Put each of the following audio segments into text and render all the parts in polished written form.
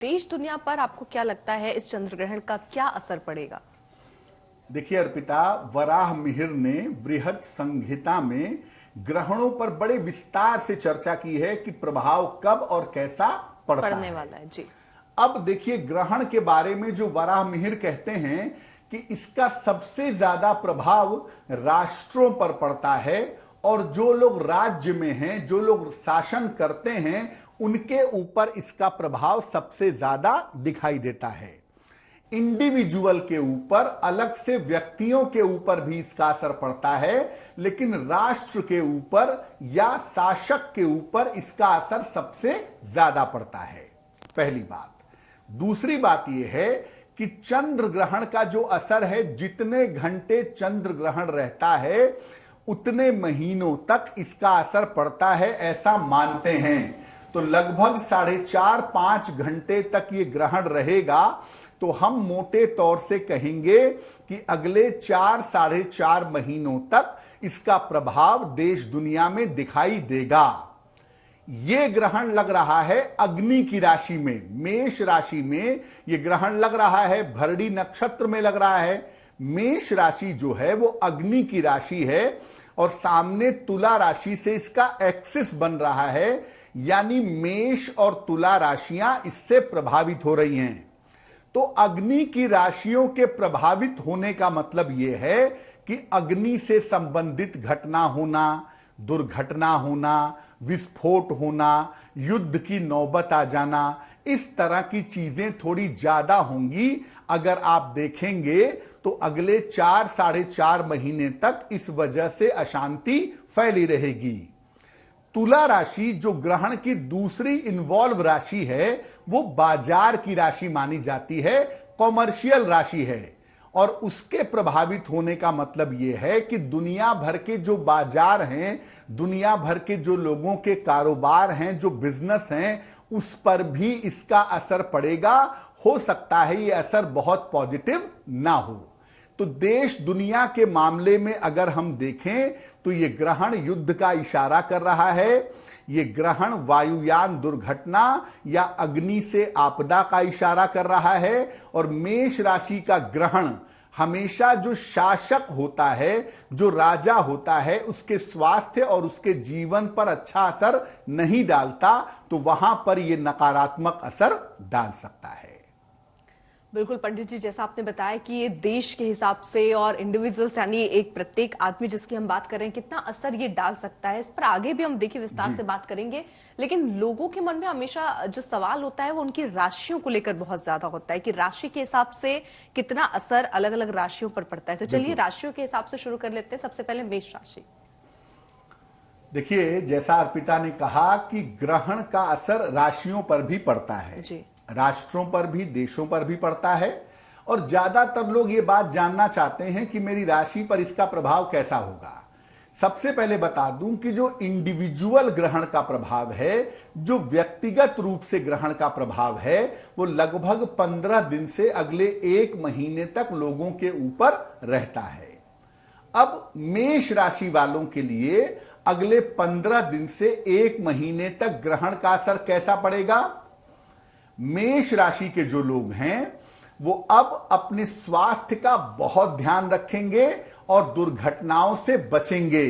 देश दुनिया पर आपको क्या लगता है इस चंद्र ग्रहण का क्या असर पड़ेगा? देखिए अर्पिता, वराह मिहिर ने बृहद संहिता में ग्रहणों पर बड़े विस्तार से चर्चा की है कि प्रभाव कब और कैसा पड़ने वाला है। जी, अब देखिए ग्रहण के बारे में जो वराह मिहिर कहते हैं कि इसका सबसे ज्यादा प्रभाव राष्ट्रों पर पड़ता है और जो लोग राज्य में हैं, जो लोग शासन करते हैं, उनके ऊपर इसका प्रभाव सबसे ज्यादा दिखाई देता है। इंडिविजुअल के ऊपर, अलग से व्यक्तियों के ऊपर भी इसका असर पड़ता है, लेकिन राष्ट्र के ऊपर या शासक के ऊपर इसका असर सबसे ज्यादा पड़ता है। पहली बात। दूसरी बात यह है कि चंद्र ग्रहण का जो असर है, जितने घंटे चंद्र ग्रहण रहता है उतने महीनों तक इसका असर पड़ता है, ऐसा मानते हैं। तो लगभग 4.5-5 घंटे तक ये ग्रहण रहेगा, तो हम मोटे तौर से कहेंगे कि अगले 4-4.5 महीनों तक इसका प्रभाव देश दुनिया में दिखाई देगा। यह ग्रहण लग रहा है अग्नि की राशि में, मेष राशि में यह ग्रहण लग रहा है, भरणी नक्षत्र में लग रहा है। मेष राशि जो है वो अग्नि की राशि है और सामने तुला राशि से इसका एक्सिस बन रहा है, यानी मेष और तुला राशियां इससे प्रभावित हो रही हैं। तो अग्नि की राशियों के प्रभावित होने का मतलब यह है कि अग्नि से संबंधित घटना होना, दुर्घटना होना, विस्फोट होना, युद्ध की नौबत आ जाना, इस तरह की चीजें थोड़ी ज्यादा होंगी। अगर आप देखेंगे तो अगले 4-4.5 महीने तक इस वजह से अशांति फैली रहेगी। तुला राशि जो ग्रहण की दूसरी इन्वॉल्व राशि है, वो बाजार की राशि मानी जाती है, कॉमर्शियल राशि है, और उसके प्रभावित होने का मतलब यह है कि दुनिया भर के जो बाजार हैं, दुनिया भर के जो लोगों के कारोबार हैं, जो बिजनेस हैं, उस पर भी इसका असर पड़ेगा। हो सकता है यह असर बहुत पॉजिटिव ना हो। तो देश दुनिया के मामले में अगर हम देखें तो यह ग्रहण युद्ध का इशारा कर रहा है, यह ग्रहण वायुयान दुर्घटना या अग्नि से आपदा का इशारा कर रहा है। और मेष राशि का ग्रहण हमेशा जो शासक होता है, जो राजा होता है, उसके स्वास्थ्य और उसके जीवन पर अच्छा असर नहीं डालता, तो वहां पर यह नकारात्मक असर डाल सकता है। बिल्कुल पंडित जी, जैसा आपने बताया कि ये देश के हिसाब से और इंडिविजुअल्स यानी एक प्रत्येक आदमी जिसकी हम बात कर रहे हैं, कितना असर ये डाल सकता है, इस पर आगे भी हम देखिए विस्तार से बात करेंगे। लेकिन लोगों के मन में हमेशा जो सवाल होता है वो उनकी राशियों को लेकर बहुत ज्यादा होता है कि राशि के हिसाब से कितना असर अलग अलग राशियों पर पड़ता है। तो चलिए राशियों के हिसाब से शुरू कर लेते हैं। सबसे पहले मेष राशि। देखिए, जैसा अर्पिता ने कहा कि ग्रहण का असर राशियों पर भी पड़ता है जी, राष्ट्रों पर भी, देशों पर भी पड़ता है। और ज्यादातर लोग ये बात जानना चाहते हैं कि मेरी राशि पर इसका प्रभाव कैसा होगा। सबसे पहले बता दूं कि जो इंडिविजुअल ग्रहण का प्रभाव है, जो व्यक्तिगत रूप से ग्रहण का प्रभाव है, वो लगभग 15 दिन से अगले 1 महीने तक लोगों के ऊपर रहता है। अब मेष राशि वालों के लिए अगले 15 दिन से 1 महीने तक ग्रहण का असर कैसा पड़ेगा? मेष राशि के जो लोग हैं वो अब अपने स्वास्थ्य का बहुत ध्यान रखेंगे और दुर्घटनाओं से बचेंगे,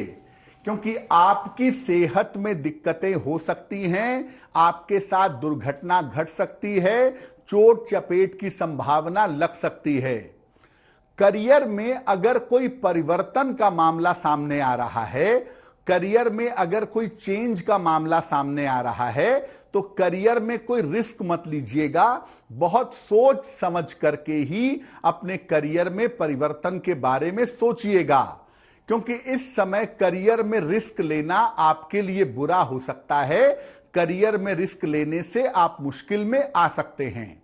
क्योंकि आपकी सेहत में दिक्कतें हो सकती हैं, आपके साथ दुर्घटना घट सकती है, चोट चपेट की संभावना लग सकती है। करियर में अगर कोई परिवर्तन का मामला सामने आ रहा है, करियर में अगर कोई चेंज का मामला सामने आ रहा है, तो करियर में कोई रिस्क मत लीजिएगा। बहुत सोच समझ करके ही अपने करियर में परिवर्तन के बारे में सोचिएगा, क्योंकि इस समय करियर में रिस्क लेना आपके लिए बुरा हो सकता है। करियर में रिस्क लेने से आप मुश्किल में आ सकते हैं।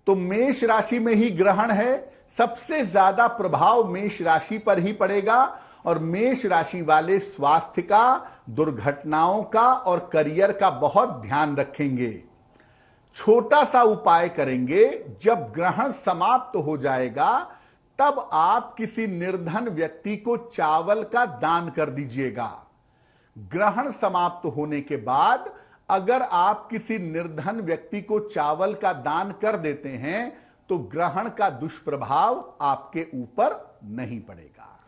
तो मेष राशि में ही ग्रहण है, सबसे ज्यादा प्रभाव मेष राशि पर ही पड़ेगा और मेष राशि वाले स्वास्थ्य का, दुर्घटनाओं का और करियर का बहुत ध्यान रखेंगे। छोटा सा उपाय करेंगे, जब ग्रहण समाप्त हो जाएगा तब आप किसी निर्धन व्यक्ति को चावल का दान कर दीजिएगा। ग्रहण समाप्त होने के बाद अगर आप किसी निर्धन व्यक्ति को चावल का दान कर देते हैं तो ग्रहण का दुष्प्रभाव आपके ऊपर नहीं पड़ेगा।